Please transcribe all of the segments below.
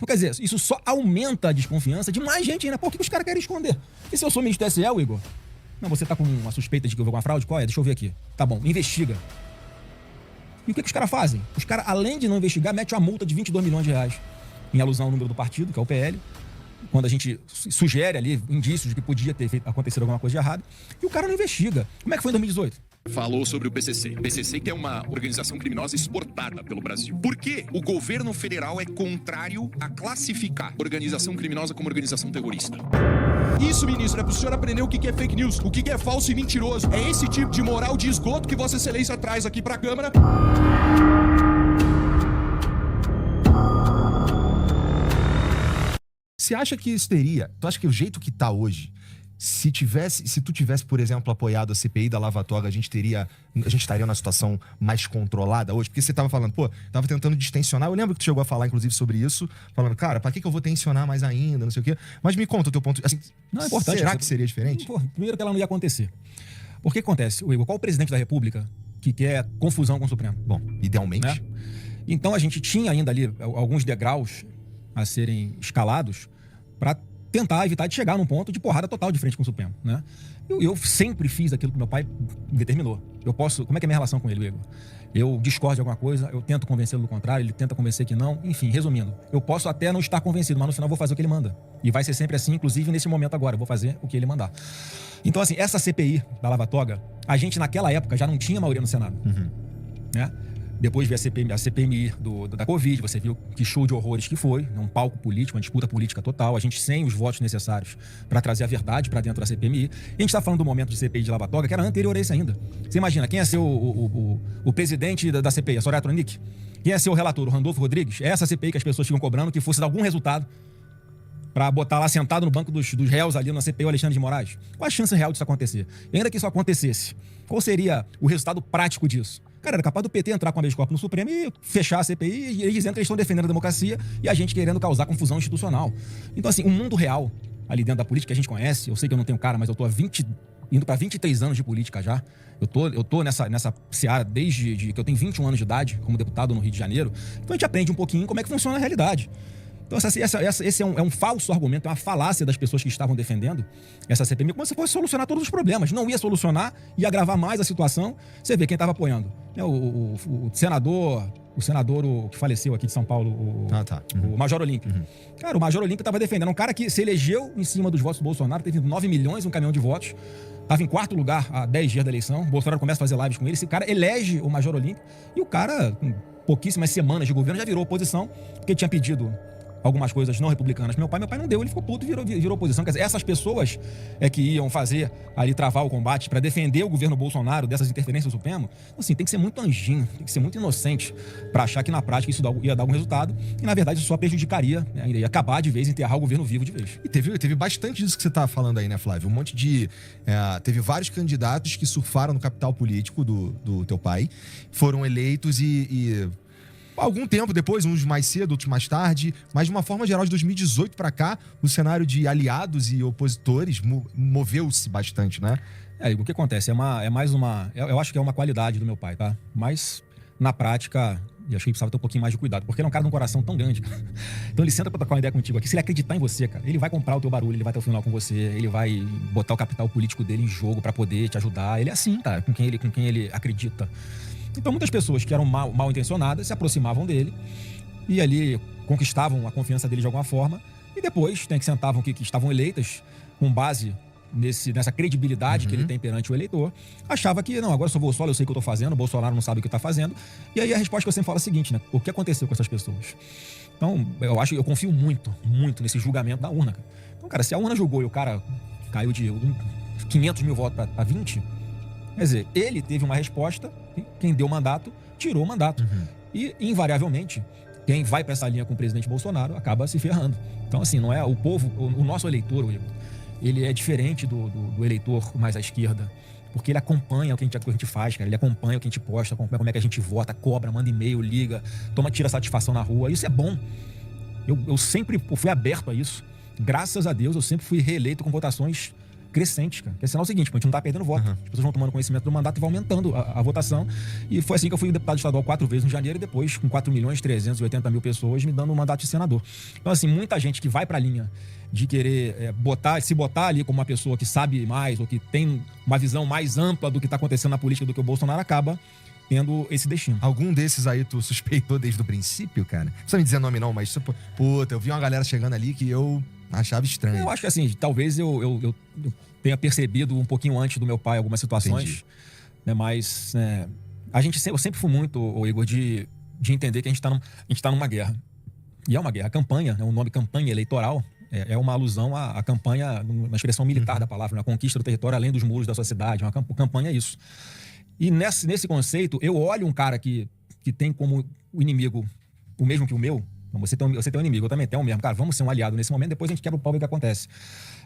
Então, quer dizer, isso só aumenta a desconfiança de mais gente ainda. Por que os caras querem esconder? E se eu sou ministro do TSE, Igor? Não, você tá com uma suspeita de que houve alguma fraude? Qual é? Deixa eu ver aqui. Tá bom, investiga. E o que os caras fazem? Os caras, além de não investigar, metem uma multa de 22 milhões de reais, em alusão ao número do partido, que é o PL, quando a gente sugere ali indícios de que podia ter acontecido alguma coisa de errado, e o cara não investiga. Como é que foi em 2018? Falou sobre o PCC. O PCC que é uma organização criminosa exportada pelo Brasil. Por que o governo federal é contrário a classificar organização criminosa como organização terrorista? Isso, ministro, é pro senhor aprender o que é fake news, o que é falso e mentiroso. É esse tipo de moral de esgoto que Vossa Excelência traz aqui pra Câmara. Você acha que isso teria... Tu acha que o jeito que tá hoje, se tu tivesse, por exemplo, apoiado a CPI da Lava Toga, a gente estaria numa situação mais controlada hoje? Porque você tava falando, tava tentando distensionar. Eu lembro que tu chegou a falar, inclusive, sobre isso, falando, cara, pra que eu vou tensionar mais ainda, não sei o quê. Mas me conta o teu ponto. Assim, não, é importante. Será que seria diferente? Primeiro que ela não ia acontecer. Por que acontece? Igor, qual o presidente da República que quer confusão com o Supremo? Bom, idealmente. Né? Então a gente tinha ainda ali alguns degraus a serem escalados para tentar evitar de chegar num ponto de porrada total de frente com o Supremo, né? Eu sempre fiz aquilo que meu pai determinou. Como é que é a minha relação com ele, Igor? Eu discordo de alguma coisa, eu tento convencê-lo do contrário, ele tenta convencer que não. Enfim, resumindo, eu posso até não estar convencido, mas no final eu vou fazer o que ele manda. E vai ser sempre assim, inclusive nesse momento agora, eu vou fazer o que ele mandar. Então, assim, essa CPI da Lava Toga, a gente naquela época já não tinha maioria no Senado, né? Depois veio a CPMI da Covid, você viu que show de horrores que foi, um palco político, uma disputa política total, a gente sem os votos necessários para trazer a verdade para dentro da CPMI. E a gente está falando do momento de CPI de Lava Toga, que era anterior a esse ainda. Você imagina, quem ia ser o presidente da CPI, a Soraya Tronic? Quem ia ser o relator, o Randolfo Rodrigues? É essa CPI que as pessoas ficam cobrando que fosse dar algum resultado para botar lá sentado no banco dos réus ali na CPI o Alexandre de Moraes. Qual a chance real disso acontecer? E ainda que isso acontecesse, qual seria o resultado prático disso? Cara, era capaz do PT entrar com a habeas corpus no Supremo e fechar a CPI e eles dizendo que eles estão defendendo a democracia e a gente querendo causar confusão institucional. Então, assim, o mundo real ali dentro da política que a gente conhece, eu sei que eu não tenho cara, mas eu tô indo para 23 anos de política já. Eu tô nessa seara desde que eu tenho 21 anos de idade, como deputado no Rio de Janeiro. Então a gente aprende um pouquinho como é que funciona a realidade. Então esse é um falso argumento, é uma falácia das pessoas que estavam defendendo essa CPMI, como se fosse solucionar todos os problemas. Não ia solucionar, ia agravar mais a situação. Você vê quem estava apoiando. O senador que faleceu aqui de São Paulo, o Major Olímpio. Cara, o Major Olímpio estava defendendo um cara que se elegeu em cima dos votos do Bolsonaro, teve 9 milhões, um caminhão de votos, estava em 4º lugar há 10 dias da eleição. O Bolsonaro começa a fazer lives com ele, esse cara elege o Major Olímpio e o cara, com pouquíssimas semanas de governo, já virou oposição, porque tinha pedido algumas coisas não republicanas. Meu pai não deu, ele ficou puto e virou oposição. Quer dizer, essas pessoas que iam fazer ali, travar o combate para defender o governo Bolsonaro dessas interferências do Supremo, assim, tem que ser muito anjinho, tem que ser muito inocente para achar que na prática isso ia dar algum resultado e na verdade isso só prejudicaria, né, ia acabar de vez, enterrar o governo vivo de vez. E teve bastante disso que você tá falando aí, né, Flávio? Um monte de... teve vários candidatos que surfaram no capital político do teu pai, foram eleitos e algum tempo depois, uns mais cedo, outros mais tarde, mas de uma forma geral, de 2018 para cá, o cenário de aliados e opositores moveu-se bastante, né? O que acontece? É mais uma... Eu acho que é uma qualidade do meu pai, tá? Mas, na prática, eu acho que ele precisava ter um pouquinho mais de cuidado, porque ele é um cara de um coração tão grande, cara. Então ele senta pra trocar uma ideia contigo aqui. Se ele acreditar em você, cara, ele vai comprar o teu barulho, ele vai até o final com você, ele vai botar o capital político dele em jogo pra poder te ajudar. Ele é assim, cara, com quem ele acredita. Então muitas pessoas que eram mal intencionadas se aproximavam dele e ali conquistavam a confiança dele de alguma forma e depois, que sentavam que estavam eleitas com base nessa credibilidade que ele tem perante o eleitor, achava que, não, agora sou Bolsonaro, eu sei o que eu tô fazendo, o Bolsonaro não sabe o que tá fazendo. E aí a resposta que eu sempre falo é a seguinte, né? O que aconteceu com essas pessoas? Então, eu confio muito nesse julgamento da urna, cara. Então, cara, se a urna julgou e o cara caiu de 500 mil votos para 20, quer dizer, ele teve uma resposta, quem deu o mandato, tirou o mandato. E, invariavelmente, quem vai para essa linha com o presidente Bolsonaro acaba se ferrando. Então, assim, não é o povo, o nosso eleitor, ele é diferente do eleitor mais à esquerda, porque ele acompanha o que a gente faz, cara. Ele acompanha o que a gente posta, acompanha como é que a gente vota, cobra, manda e-mail, liga, tira satisfação na rua. Isso é bom. Eu sempre fui aberto a isso. Graças a Deus, eu sempre fui reeleito com votações crescentes, cara. Que é sinal seguinte, a gente não tá perdendo voto. As pessoas vão tomando conhecimento do mandato e vai aumentando a votação. E foi assim que eu fui deputado estadual 4 vezes em janeiro e depois, com 4.380.000 pessoas, me dando um mandato de senador. Então, assim, muita gente que vai pra linha de querer se botar ali como uma pessoa que sabe mais ou que tem uma visão mais ampla do que tá acontecendo na política do que o Bolsonaro, acaba tendo esse destino. Algum desses aí tu suspeitou desde o princípio, cara? Não precisa me dizer nome não, mas puta, eu vi uma galera chegando ali que eu achava estranho. Eu acho que assim, talvez eu tenha percebido um pouquinho antes do meu pai algumas situações, né, mas eu sempre fui muito, Igor, de entender que a gente tá numa guerra. E é uma guerra. A campanha, o nome campanha eleitoral, é uma alusão à campanha, uma expressão militar da palavra, na conquista do território além dos muros da sua cidade. Uma campanha é isso. E nesse conceito, eu olho um cara que tem como o inimigo o mesmo que o meu. Você tem um inimigo, eu também tenho o mesmo. Cara, vamos ser um aliado nesse momento, depois a gente quebra o pau e o que acontece.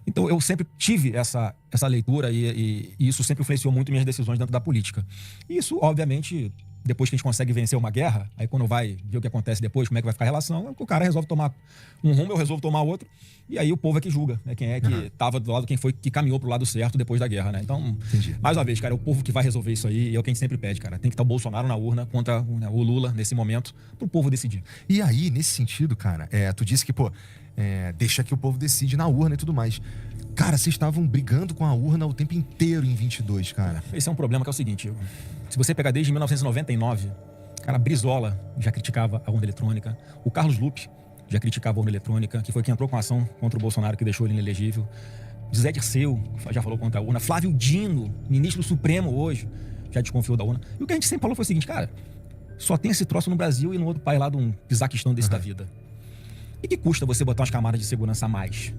Então, eu sempre tive essa leitura e isso sempre influenciou muito minhas decisões dentro da política. E isso, obviamente, depois que a gente consegue vencer uma guerra, aí quando vai ver o que acontece depois, como é que vai ficar a relação, o cara resolve tomar um rumo, eu resolvo tomar outro, e aí o povo é que julga, né? Quem é que estava do lado, quem foi que caminhou pro lado certo depois da guerra, né? Então, mais uma vez, cara, é o povo que vai resolver isso aí, e é o que a gente sempre pede, cara. Tem que estar o Bolsonaro na urna contra o Lula nesse momento, pro povo decidir. E aí, nesse sentido, cara, tu disse que, deixa que o povo decide na urna e tudo mais. Cara, vocês estavam brigando com a urna o tempo inteiro em 22, cara. Esse é um problema que é o seguinte, se você pegar desde 1999, cara, Brizola já criticava a urna eletrônica, o Carlos Lupe já criticava a urna eletrônica, que foi quem entrou com a ação contra o Bolsonaro, que deixou ele inelegível. José Dirceu já falou contra a urna. Flávio Dino, ministro do Supremo hoje, já desconfiou da urna. E o que a gente sempre falou foi o seguinte, cara, só tem esse troço no Brasil e no outro país lá de um Pizaquistão desse da vida. E que custa você botar umas camadas de segurança a mais?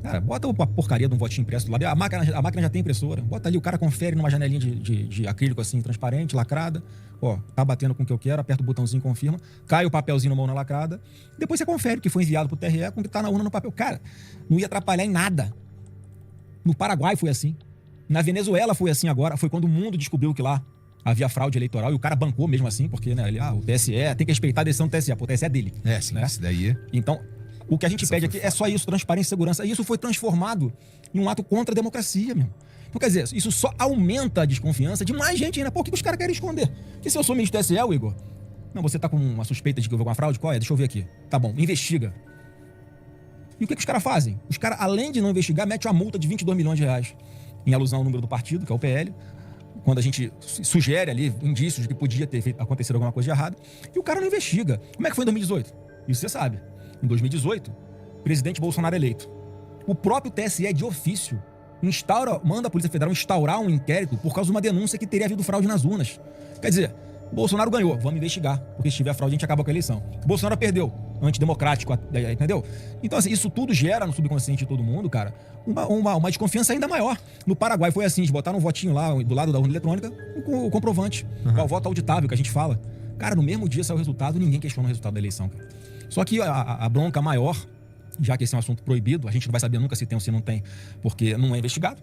Cara, bota a porcaria de um votinho impresso do lado. A máquina já tem impressora. Bota ali, o cara confere numa janelinha de acrílico assim, transparente, lacrada. Ó, tá batendo com o que eu quero, aperta o botãozinho, confirma. Cai o papelzinho na mão na lacrada. Depois você confere o que foi enviado pro TRE com o que tá na urna no papel. Cara, não ia atrapalhar em nada. No Paraguai foi assim. Na Venezuela foi assim agora. Foi quando o mundo descobriu que lá havia fraude eleitoral e o cara bancou mesmo assim, porque, né, o TSE tem que respeitar a decisão do TSE. Pô, o TSE é dele. Sim, né? Isso daí. Então, o que a gente pede aqui é só isso, transparência e segurança. E isso foi transformado em um ato contra a democracia, meu. Então, quer dizer, isso só aumenta a desconfiança de mais gente ainda. Pô, o que os caras querem esconder? Porque se eu sou ministro do TSE, Igor, não, você tá com uma suspeita de que houve alguma fraude? Qual é? Deixa eu ver aqui. Tá bom, investiga. E o que os caras fazem? Os caras, além de não investigar, metem uma multa de 22 milhões de reais em alusão ao número do partido, que é o PL, quando a gente sugere ali indícios de que podia ter acontecido alguma coisa de errado, e o cara não investiga. Como é que foi em 2018? Isso você sabe. Em 2018, o presidente Bolsonaro é eleito. O próprio TSE, de ofício, manda a Polícia Federal instaurar um inquérito por causa de uma denúncia que teria havido fraude nas urnas. Quer dizer, Bolsonaro ganhou, vamos investigar, porque se tiver fraude a gente acaba com a eleição. Bolsonaro perdeu, antidemocrático, entendeu? Então, assim, isso tudo gera no subconsciente de todo mundo, cara, uma desconfiança ainda maior. No Paraguai foi assim, eles botaram um votinho lá do lado da urna eletrônica, o comprovante, o voto auditável que a gente fala. Cara, no mesmo dia saiu o resultado, ninguém questiona o resultado da eleição, cara. Só que a bronca maior, já que esse é um assunto proibido, a gente não vai saber nunca se tem ou se não tem, porque não é investigado.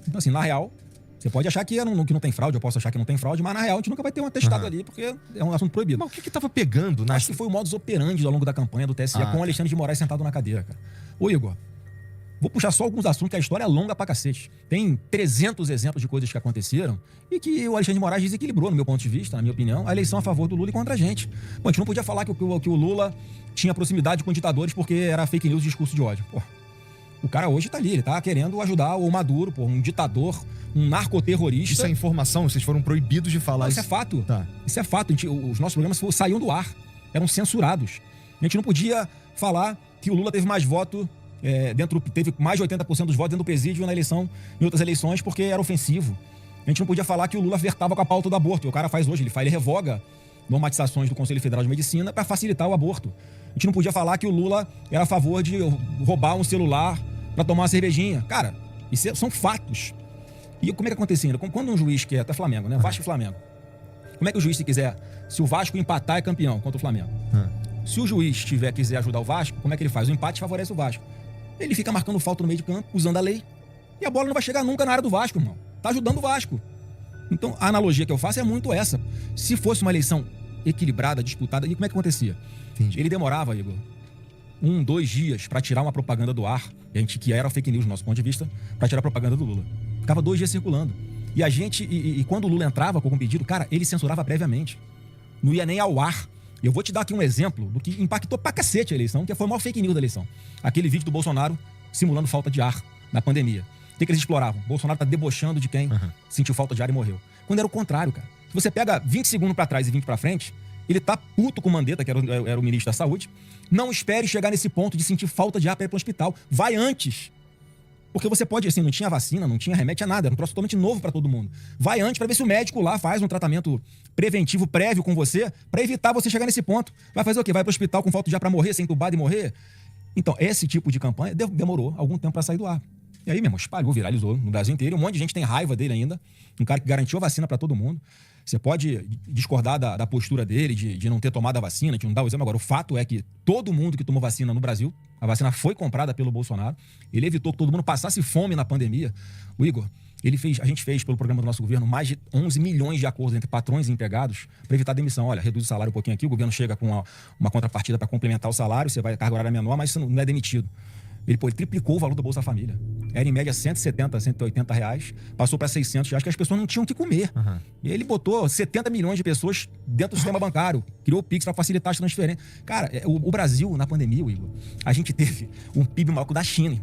Então, assim, na real, você pode achar que não tem fraude, eu posso achar que não tem fraude, mas na real a gente nunca vai ter um atestado ali, porque é um assunto proibido. Mas o que tava pegando? Acho que foi o modus operandi ao longo da campanha do TSE com o Alexandre de Moraes sentado na cadeira, cara. Ô, Igor, vou puxar só alguns assuntos, que a história é longa pra cacete. Tem 300 exemplos de coisas que aconteceram e que o Alexandre de Moraes desequilibrou, no meu ponto de vista, na minha opinião, a eleição a favor do Lula e contra a gente. Pô, a gente não podia falar que o Lula tinha proximidade com ditadores porque era fake news e discurso de ódio. Pô, o cara hoje tá ali, ele tá querendo ajudar o Maduro, pô, um ditador, um narcoterrorista. Isso é informação? Vocês foram proibidos de falar isso? Isso é fato. Tá. Isso é fato. Os nossos programas saíam do ar, eram censurados. A gente não podia falar que o Lula teve mais voto teve mais de 80% dos votos dentro do presídio em outras eleições, porque era ofensivo. A gente não podia falar que o Lula vertava com a pauta do aborto. O cara faz hoje, ele revoga normatizações do Conselho Federal de Medicina para facilitar o aborto. A gente não podia falar que o Lula era a favor de roubar um celular para tomar uma cervejinha. Cara, isso são fatos. E como é que acontecia? Quando um juiz quer, até Flamengo, né? Vasco e Flamengo. Como é que o juiz, se quiser, se o Vasco empatar, é campeão contra o Flamengo? Se o juiz quiser ajudar o Vasco, como é que ele faz? O empate favorece o Vasco. Ele fica marcando falta no meio de campo, usando a lei. E a bola não vai chegar nunca na área do Vasco, irmão. Tá ajudando o Vasco. Então, a analogia que eu faço é muito essa. Se fosse uma eleição equilibrada, disputada, e como é que acontecia? Entendi. Ele demorava, Igor, 2 dias pra tirar uma propaganda do ar, que era fake news do nosso ponto de vista, pra tirar a propaganda do Lula. Ficava 2 dias circulando. E a gente, e quando o Lula entrava com algum pedido, cara, ele censurava previamente. Não ia nem ao ar. Eu vou te dar aqui um exemplo do que impactou pra cacete a eleição, que foi o maior fake news da eleição. Aquele vídeo do Bolsonaro simulando falta de ar na pandemia. O que eles exploravam? Bolsonaro tá debochando de quem sentiu falta de ar e morreu. Quando era o contrário, cara. Se você pega 20 segundos pra trás e 20 pra frente, ele tá puto com o Mandetta, que era o ministro da Saúde. Não espere chegar nesse ponto de sentir falta de ar pra ir pro hospital. Vai antes. Porque você pode, assim, não tinha vacina, não tinha remédio, tinha nada. Era um troço totalmente novo pra todo mundo. Vai antes pra ver se o médico lá faz um tratamento preventivo, prévio com você, pra evitar você chegar nesse ponto. Vai fazer o quê? Vai pro hospital com falta de ar pra morrer, ser entubado e morrer? Então, esse tipo de campanha demorou algum tempo pra sair do ar. E aí, mesmo, espalhou, viralizou no Brasil inteiro. Um monte de gente tem raiva dele ainda. Um cara que garantiu a vacina pra todo mundo. Você pode discordar da postura dele, de não ter tomado a vacina, de não dar o exame. Agora, o fato é que todo mundo que tomou vacina no Brasil, a vacina foi comprada pelo Bolsonaro. Ele evitou que todo mundo passasse fome na pandemia. O Igor, a gente fez pelo programa do nosso governo mais de 11 milhões de acordos entre patrões e empregados para evitar a demissão. Olha, reduz o salário um pouquinho aqui, o governo chega com uma contrapartida para complementar o salário, você vai, a carga horária menor, mas você não é demitido. Ele triplicou o valor do Bolsa Família. Era em média 170, 180 reais, passou para 600 reais, que as pessoas não tinham o que comer. E ele botou 70 milhões de pessoas dentro do sistema bancário, criou o Pix para facilitar as transferências. Cara, o Brasil, na pandemia, Igor, a gente teve um PIB maior que o da China.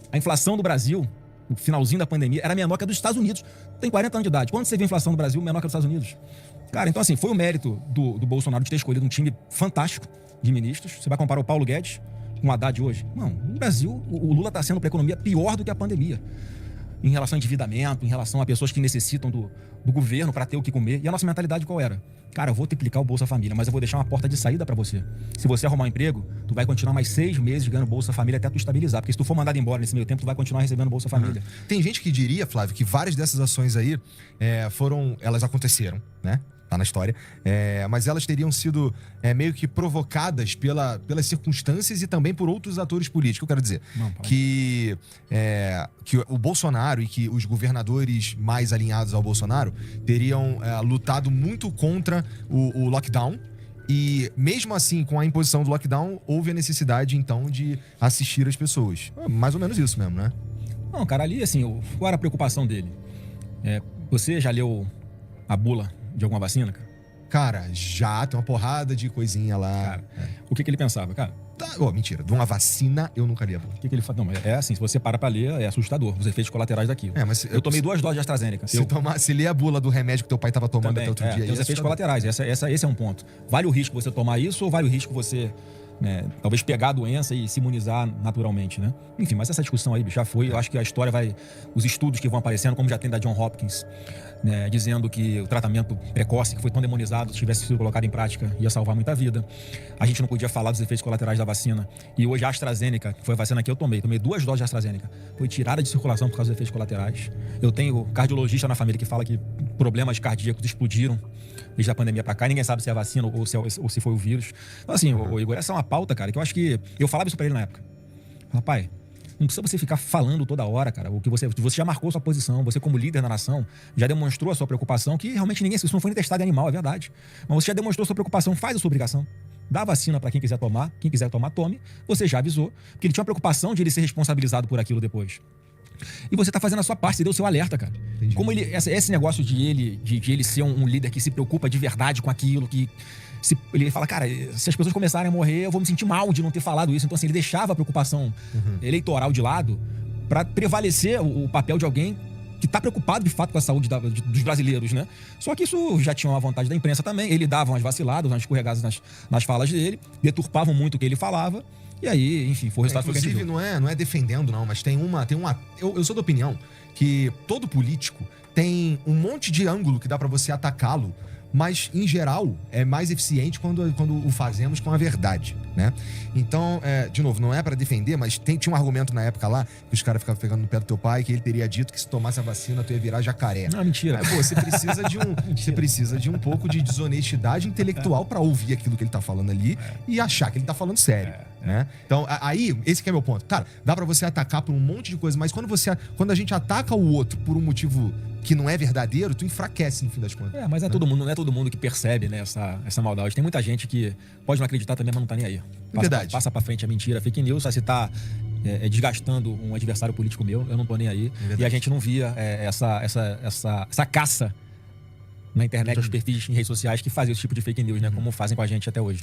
A inflação do Brasil, no finalzinho da pandemia, era menor que a dos Estados Unidos. Tem 40 anos de idade. Quando você vê a inflação do Brasil, menor que a dos Estados Unidos. Cara, então assim, foi o mérito do Bolsonaro de ter escolhido um time fantástico de ministros. Você vai comparar o Paulo Guedes com o Haddad hoje? Não, no Brasil, o Lula está sendo para a economia pior do que a pandemia. Em relação ao endividamento, em relação a pessoas que necessitam do governo para ter o que comer. E a nossa mentalidade qual era? Cara, eu vou triplicar o Bolsa Família, mas eu vou deixar uma porta de saída para você. Se você arrumar um emprego, tu vai continuar mais 6 meses ganhando Bolsa Família até tu estabilizar. Porque se tu for mandado embora nesse meio tempo, tu vai continuar recebendo Bolsa Família. Tem gente que diria, Flávio, que várias dessas ações aí elas aconteceram, né? Tá na história, mas elas teriam sido meio que provocadas pelas circunstâncias e também por outros atores políticos. Eu quero dizer que o Bolsonaro e que os governadores mais alinhados ao Bolsonaro teriam lutado muito contra o lockdown. E mesmo assim, com a imposição do lockdown, houve a necessidade, então, de assistir as pessoas. Mais ou menos isso mesmo, né? Não, cara, ali, assim, qual era a preocupação dele? Você já leu a bula de alguma vacina, cara? Cara, já tem uma porrada de coisinha lá. Cara, o que ele pensava, cara? Mentira. De uma vacina, eu nunca li a bula. O que ele fala? Não, assim, se você para pra ler, é assustador. Os efeitos colaterais daquilo. Mas eu tomei 2 doses de AstraZeneca. Se ler a bula do remédio que teu pai tava tomando também, até outro dia... Tem os efeitos colaterais. Esse é um ponto. Vale o risco você tomar isso ou vale o risco você... talvez pegar a doença e se imunizar naturalmente, né? Enfim, mas essa discussão aí já foi. Eu acho que a história os estudos que vão aparecendo, como já tem da John Hopkins, né, dizendo que o tratamento precoce, que foi tão demonizado, se tivesse sido colocado em prática, ia salvar muita vida. A gente não podia falar dos efeitos colaterais da vacina. E hoje a AstraZeneca, que foi a vacina que eu tomei 2 doses de AstraZeneca, foi tirada de circulação por causa dos efeitos colaterais. Eu tenho cardiologista na família que fala que problemas cardíacos explodiram desde a pandemia pra cá. Ninguém sabe se é a vacina ou se foi o vírus. Então, assim, o Igor, essa é uma pauta, cara, que eu acho que... Eu falava isso pra ele na época. Pai, não precisa você ficar falando toda hora, cara. O que você já marcou sua posição, você como líder da nação, já demonstrou a sua preocupação, que realmente isso não foi nem testado em animal, é verdade. Mas você já demonstrou a sua preocupação, faz a sua obrigação. Dá a vacina pra quem quiser tomar tome. Você já avisou, porque ele tinha uma preocupação de ele ser responsabilizado por aquilo depois. E você tá fazendo a sua parte, você deu o seu alerta, cara. Entendi. Como esse negócio de ele ser um líder que se preocupa de verdade com aquilo, ele fala, cara, se as pessoas começarem a morrer, eu vou me sentir mal de não ter falado isso. Então, assim, ele deixava a preocupação eleitoral de lado pra prevalecer o papel de alguém que tá preocupado, de fato, com a saúde dos brasileiros, né? Só que isso já tinha uma vontade da imprensa também. Ele dava umas vaciladas, umas escorregadas nas falas dele, deturpavam muito o que ele falava. E aí, enfim, foi o resultado. Inclusive, não é defendendo, não, mas tem uma... Eu sou da opinião que todo político tem um monte de ângulo que dá pra você atacá-lo, mas, em geral, é mais eficiente quando o fazemos com a verdade, né? Então, de novo, não é pra defender, mas tinha um argumento na época lá, que os caras ficavam pegando no pé do teu pai, que ele teria dito que se tomasse a vacina, tu ia virar jacaré. Não, mentira. Aí, você precisa de um pouco de desonestidade intelectual pra ouvir aquilo que ele tá falando ali e achar que ele tá falando sério, né? Então, aí, esse que é meu ponto. Cara, dá pra você atacar por um monte de coisa, mas quando a gente ataca o outro por um motivo que não é verdadeiro, tu enfraquece no fim das contas. Mas não é todo mundo que percebe, né, essa maldade. Tem muita gente que pode não acreditar também, mas não tá nem aí. Verdade. Passa pra frente a mentira, a fake news, se tá desgastando um adversário político meu, eu não tô nem aí. E a gente não via essa caça na internet, nos perfis em redes sociais que fazem esse tipo de fake news, né, como fazem com a gente até hoje.